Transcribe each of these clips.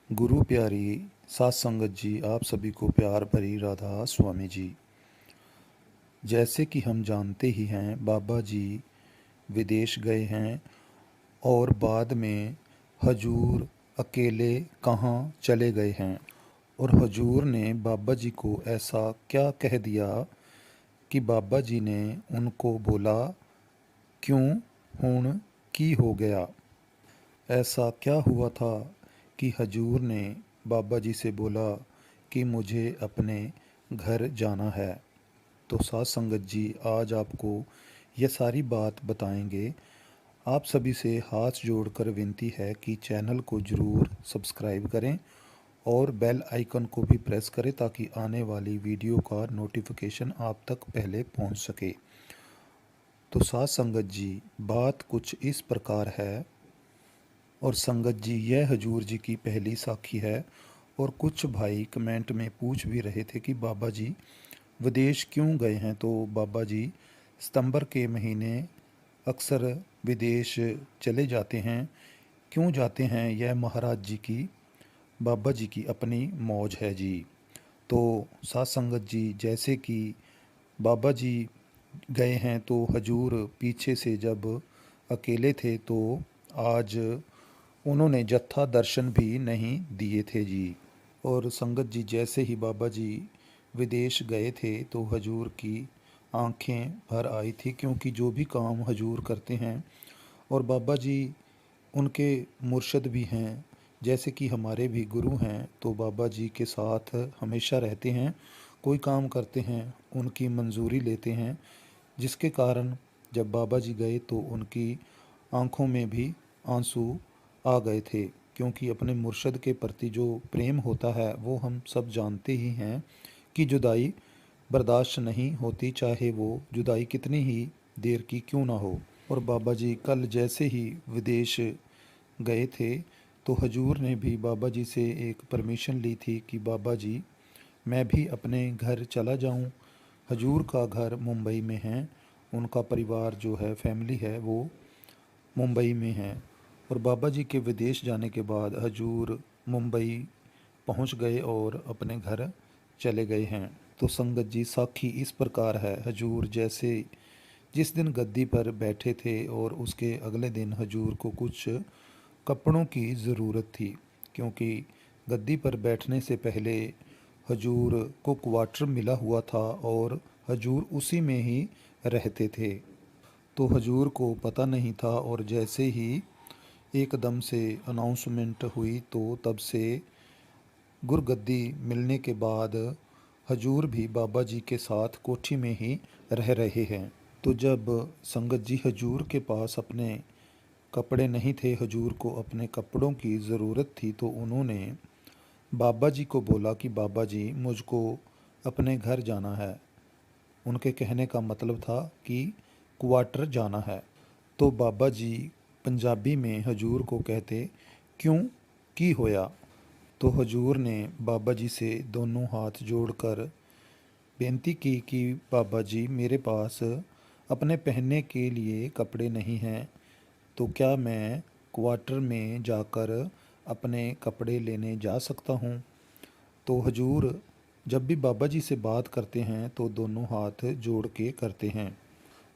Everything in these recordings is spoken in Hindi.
गुरु प्यारी सात संगत जी, आप सभी को प्यार भरी राधा स्वामी जी। जैसे कि हम जानते ही हैं, बाबा जी विदेश गए हैं और बाद में हजूर अकेले कहाँ चले गए हैं। और हजूर ने बाबा जी को ऐसा क्या कह दिया कि बाबा जी ने उनको बोला, क्यों हुण की हो गया। ऐसा क्या हुआ था कि हजूर ने बाबा जी से बोला कि मुझे अपने घर जाना है। तो साथ संगत जी, आज आपको यह सारी बात बताएंगे। आप सभी से हाथ जोड़कर विनती है कि चैनल को ज़रूर सब्सक्राइब करें और बेल आइकन को भी प्रेस करें ताकि आने वाली वीडियो का नोटिफिकेशन आप तक पहले पहुंच सके। तो साथ संगत जी, बात कुछ इस प्रकार है। और संगत जी, यह हजूर जी की पहली साखी है। और कुछ भाई कमेंट में पूछ भी रहे थे कि बाबा जी विदेश क्यों गए हैं। तो बाबा जी सितंबर के महीने अक्सर विदेश चले जाते हैं। क्यों जाते हैं, यह महाराज जी की, बाबा जी की अपनी मौज है जी। तो साथ संगत जी, जैसे कि बाबा जी गए हैं तो हजूर पीछे से जब अकेले थे तो आज उन्होंने जत्था दर्शन भी नहीं दिए थे जी। और संगत जी, जैसे ही बाबा जी विदेश गए थे तो हजूर की आंखें भर आई थी, क्योंकि जो भी काम हजूर करते हैं, और बाबा जी उनके मुर्शद भी हैं, जैसे कि हमारे भी गुरु हैं, तो बाबा जी के साथ हमेशा रहते हैं। कोई काम करते हैं उनकी मंजूरी लेते हैं, जिसके कारण जब बाबा जी गए तो उनकी आंखों में भी आंसू आ गए थे, क्योंकि अपने मुर्शद के प्रति जो प्रेम होता है वो हम सब जानते ही हैं कि जुदाई बर्दाश्त नहीं होती, चाहे वो जुदाई कितनी ही देर की क्यों ना हो। और बाबा जी कल जैसे ही विदेश गए थे तो हजूर ने भी बाबा जी से एक परमिशन ली थी कि बाबा जी मैं भी अपने घर चला जाऊं। हजूर का घर मुंबई में है, उनका परिवार जो है, फैमिली है, वो मुंबई में है। और बाबा जी के विदेश जाने के बाद हजूर मुंबई पहुंच गए और अपने घर चले गए हैं। तो संगत जी, साखी इस प्रकार है। हजूर जैसे जिस दिन गद्दी पर बैठे थे और उसके अगले दिन हजूर को कुछ कपड़ों की ज़रूरत थी, क्योंकि गद्दी पर बैठने से पहले हजूर को क्वार्टर मिला हुआ था और हजूर उसी में ही रहते थे। तो हजूर को पता नहीं था, और जैसे ही एकदम से अनाउंसमेंट हुई तो तब से गुरगद्दी मिलने के बाद हजूर भी बाबा जी के साथ कोठी में ही रह रहे हैं। तो जब संगत जी हजूर के पास अपने कपड़े नहीं थे, हजूर को अपने कपड़ों की ज़रूरत थी, तो उन्होंने बाबा जी को बोला कि बाबा जी मुझको अपने घर जाना है। उनके कहने का मतलब था कि क्वार्टर जाना है। तो बाबा जी पंजाबी में हजूर को कहते, क्यों की होया। तो हजूर ने बाबा जी से दोनों हाथ जोड़कर बेनती की कि बाबा जी मेरे पास अपने पहनने के लिए कपड़े नहीं हैं, तो क्या मैं क्वार्टर में जाकर अपने कपड़े लेने जा सकता हूँ। तो हजूर जब भी बाबा जी से बात करते हैं तो दोनों हाथ जोड़ के करते हैं।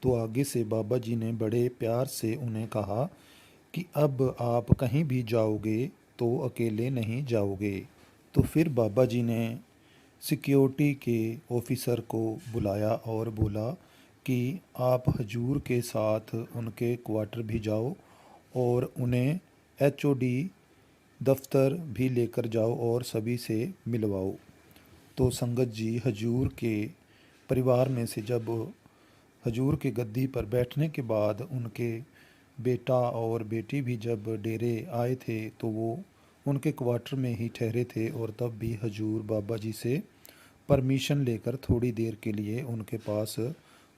तो आगे से बाबा जी ने बड़े प्यार से उन्हें कहा कि अब आप कहीं भी जाओगे तो अकेले नहीं जाओगे। तो फिर बाबा जी ने सिक्योरिटी के ऑफिसर को बुलाया और बोला कि आप हजूर के साथ उनके क्वार्टर भी जाओ और उन्हें एचओडी दफ्तर भी लेकर जाओ और सभी से मिलवाओ। तो संगत जी, हजूर के परिवार में से जब हजूर के गद्दी पर बैठने के बाद उनके बेटा और बेटी भी जब डेरे आए थे तो वो उनके क्वार्टर में ही ठहरे थे, और तब भी हजूर बाबा जी से परमिशन लेकर थोड़ी देर के लिए उनके पास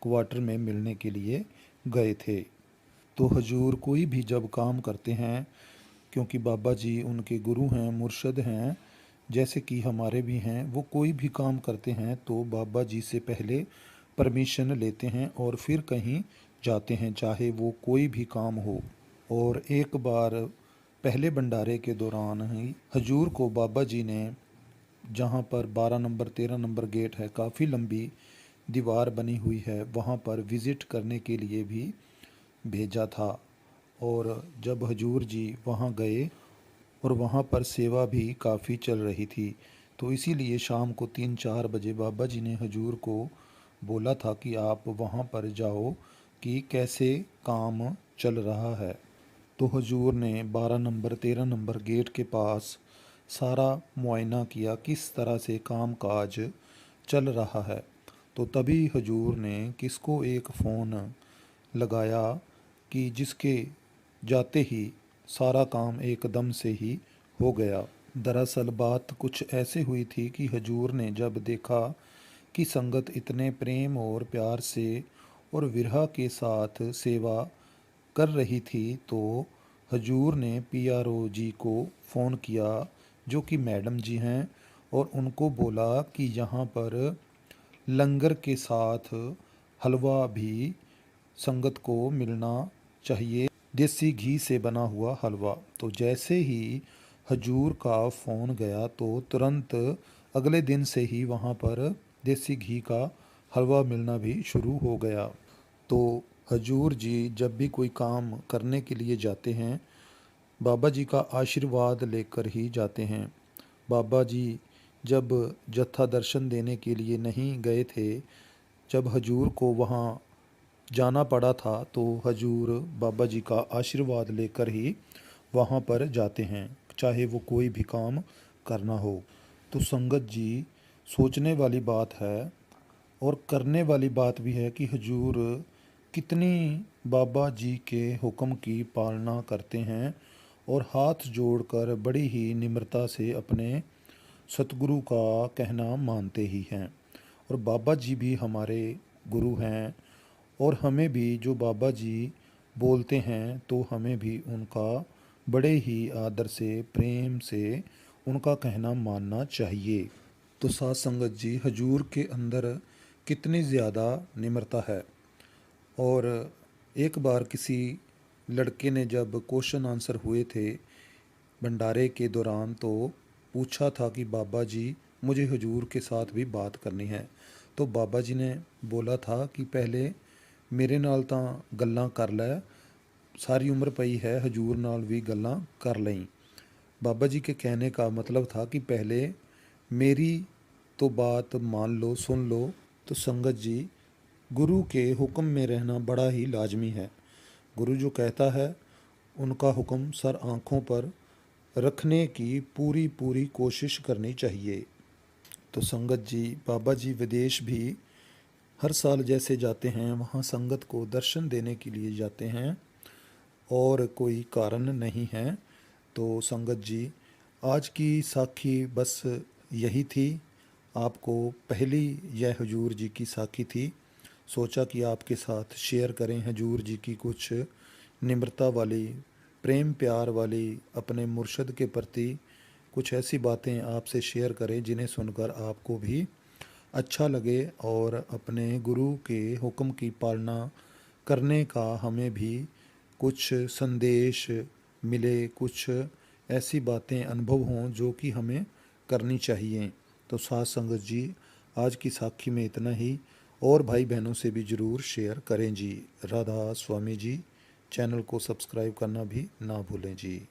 क्वार्टर में मिलने के लिए गए थे। तो हजूर कोई भी जब काम करते हैं, क्योंकि बाबा जी उनके गुरु हैं, मुर्शद हैं, जैसे कि हमारे भी हैं, वो कोई भी काम करते हैं तो बाबा जी से पहले परमिशन लेते हैं और फिर कहीं जाते हैं, चाहे वो कोई भी काम हो। और एक बार पहले भंडारे के दौरान ही हजूर को बाबा जी ने, जहाँ पर 12 नंबर 13 नंबर गेट है, काफ़ी लंबी दीवार बनी हुई है, वहाँ पर विज़िट करने के लिए भी भेजा था। और जब हजूर जी वहाँ गए और वहाँ पर सेवा भी काफ़ी चल रही थी, तो इसीलिए शाम को 3-4 बजे बाबा जी ने हजूर को बोला था कि आप वहाँ पर जाओ कि कैसे काम चल रहा है। तो हजूर ने 12 नंबर 13 नंबर गेट के पास सारा मुआयना किया किस तरह से काम काज चल रहा है। तो तभी हजूर ने किसको एक फ़ोन लगाया कि जिसके जाते ही सारा काम एकदम से ही हो गया। दरअसल बात कुछ ऐसे हुई थी कि हजूर ने जब देखा कि संगत इतने प्रेम और प्यार से और विरह के साथ सेवा कर रही थी, तो हजूर ने पीआरओ जी को फ़ोन किया, जो कि मैडम जी हैं, और उनको बोला कि यहाँ पर लंगर के साथ हलवा भी संगत को मिलना चाहिए, देसी घी से बना हुआ हलवा। तो जैसे ही हजूर का फ़ोन गया तो तुरंत अगले दिन से ही वहाँ पर देसी घी का हलवा मिलना भी शुरू हो गया। तो हजूर जी जब भी कोई काम करने के लिए जाते हैं, बाबा जी का आशीर्वाद लेकर ही जाते हैं। बाबा जी जब जत्था दर्शन देने के लिए नहीं गए थे, जब हजूर को वहाँ जाना पड़ा था, तो हजूर बाबा जी का आशीर्वाद लेकर ही वहाँ पर जाते हैं, चाहे वो कोई भी काम करना हो। तो संगत जी, सोचने वाली बात है और करने वाली बात भी है कि हजूर कितनी बाबा जी के हुक्म की पालना करते हैं और हाथ जोड़कर बड़ी ही निम्रता से अपने सतगुरु का कहना मानते ही हैं। और बाबा जी भी हमारे गुरु हैं, और हमें भी जो बाबा जी बोलते हैं तो हमें भी उनका बड़े ही आदर से प्रेम से उनका कहना मानना चाहिए। तो साथ संगत जी, हजूर के अंदर कितनी ज़्यादा निम्रता है। और एक बार किसी लड़के ने जब क्वेश्चन आंसर हुए थे भंडारे के दौरान, तो पूछा था कि बाबा जी मुझे हजूर के साथ भी बात करनी है। तो बाबा जी ने बोला था कि पहले मेरे नाल तां गल्लां कर लै, सारी उम्र पई है हजूर नाल भी गल्लां कर लई। बाबा जी के कहने का मतलब था कि पहले मेरी तो बात मान लो, सुन लो। तो संगत जी, गुरु के हुक्म में रहना बड़ा ही लाजमी है। गुरु जो कहता है उनका हुक्म सर आँखों पर रखने की पूरी पूरी कोशिश करनी चाहिए। तो संगत जी, बाबा जी विदेश भी हर साल जैसे जाते हैं, वहाँ संगत को दर्शन देने के लिए जाते हैं और कोई कारण नहीं है। तो संगत जी, आज की साखी बस यही थी। आपको पहली यह हजूर जी की साखी थी, सोचा कि आपके साथ शेयर करें हजूर जी की कुछ निम्रता वाली, प्रेम प्यार वाली, अपने मुर्शद के प्रति कुछ ऐसी बातें आपसे शेयर करें जिन्हें सुनकर आपको भी अच्छा लगे और अपने गुरु के हुक्म की पालना करने का हमें भी कुछ संदेश मिले, कुछ ऐसी बातें अनुभव हों जो कि हमें करनी चाहिए। तो साथ संगत जी, आज की साखी में इतना ही, और भाई बहनों से भी ज़रूर शेयर करें जी। राधा स्वामी जी। चैनल को सब्सक्राइब करना भी ना भूलें जी।